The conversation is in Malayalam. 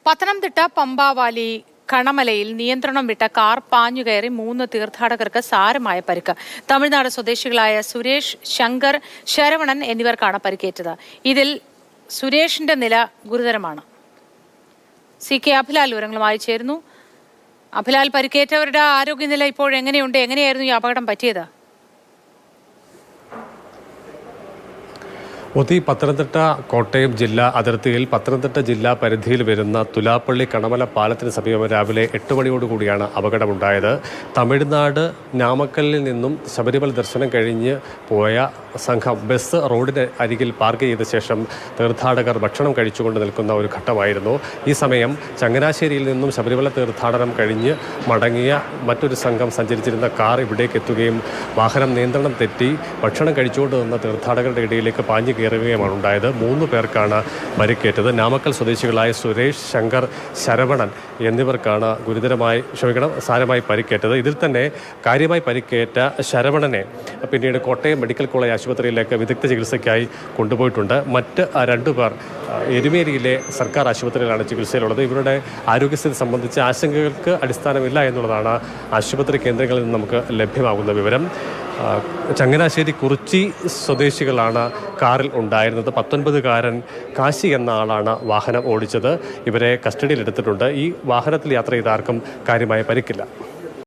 പത്തനംതിട്ട പമ്പാവാലി കണമലയിൽ നിയന്ത്രണം വിട്ട കാർ പാഞ്ഞുകയറി 3 തീർത്ഥാടകർക്ക് സാരമായ പരിക്ക്. തമിഴ്നാട് സ്വദേശികളായ സുരേഷ്, ശങ്കർ, ശരവണൻ എന്നിവർക്കാണ് പരിക്കേറ്റത്. ഇതിൽ സുരേഷിന്റെ നില ഗുരുതരമാണ്. CK അഭിലാൽ വിവരങ്ങളുമായി ചേരുന്നു. അഭിലാൽ, പരിക്കേറ്റവരുടെ ആരോഗ്യനില ഇപ്പോൾ എങ്ങനെയുണ്ട്? എങ്ങനെയായിരുന്നു ഈ അപകടം പറ്റിയത്? പത്തനംതിട്ട കോട്ടയം ജില്ലാ അതിർത്തിയിൽ പത്തനംതിട്ട ജില്ലാ പരിധിയിൽ വരുന്ന തുലാപ്പള്ളി കണമല പാലത്തിന് സമീപം രാവിലെ 8 മണിയോടുകൂടിയാണ് അപകടമുണ്ടായത്. തമിഴ്നാട് നാമക്കലിൽ നിന്നും ശബരിമല ദർശനം കഴിഞ്ഞ് പോയ സംഘം ബസ് റോഡിന് അരികിൽ പാർക്ക് ചെയ്ത ശേഷം തീർത്ഥാടകർ ഭക്ഷണം കഴിച്ചുകൊണ്ട് നിൽക്കുന്ന ഒരു ഘട്ടമായിരുന്നു. ഈ സമയം ചങ്ങനാശ്ശേരിയിൽ നിന്നും ശബരിമല തീർത്ഥാടനം കഴിഞ്ഞ് മടങ്ങിയ മറ്റൊരു സംഘം സഞ്ചരിച്ചിരുന്ന കാർ ഇവിടേക്ക് എത്തുകയും വാഹനം നിയന്ത്രണം തെറ്റി ഭക്ഷണം കഴിച്ചുകൊണ്ട് നിന്ന തീർത്ഥാടകരുടെ ഇടയിലേക്ക് പാഞ്ഞു കയറുകയുമാണ് ഉണ്ടായത്. 3 പേർക്കാണ് പരിക്കേറ്റത്. നാമക്കൽ സ്വദേശികളായ സുരേഷ്, ശങ്കർ, ശരവണൻ എന്നിവർക്കാണ് സാരമായി പരിക്കേറ്റത്. ഇതിൽ തന്നെ കാര്യമായി പരിക്കേറ്റ ശരവണനെ പിന്നീട് കോട്ടയം മെഡിക്കൽ കോളേജ് ആശുപത്രിയിലേക്ക് വിദഗ്ധ ചികിത്സയ്ക്കായി കൊണ്ടുപോയിട്ടുണ്ട്. മറ്റ് 2 പേർ എരുമേലിയിലെ സർക്കാർ ആശുപത്രിയിലാണ് ചികിത്സയിലുള്ളത്. ഇവരുടെ ആരോഗ്യസ്ഥിതി സംബന്ധിച്ച് ആശങ്കകൾക്ക് അടിസ്ഥാനമില്ല എന്നുള്ളതാണ് ആശുപത്രി കേന്ദ്രങ്ങളിൽ നിന്ന് നമുക്ക് ലഭ്യമാകുന്ന വിവരം. ചങ്ങനാശ്ശേരി കുറിച്ചി സ്വദേശികളാണ് കാറിൽ ഉണ്ടായിരുന്നത്. 19കാരൻ കാശി എന്ന ആളാണ് വാഹനം ഓടിച്ചത്. ഇവരെ കസ്റ്റഡിയിലെടുത്തിട്ടുണ്ട്. ഈ വാഹനത്തിൽ യാത്ര ചെയ്ത ആർക്കും കാര്യമായ പരിക്കില്ല.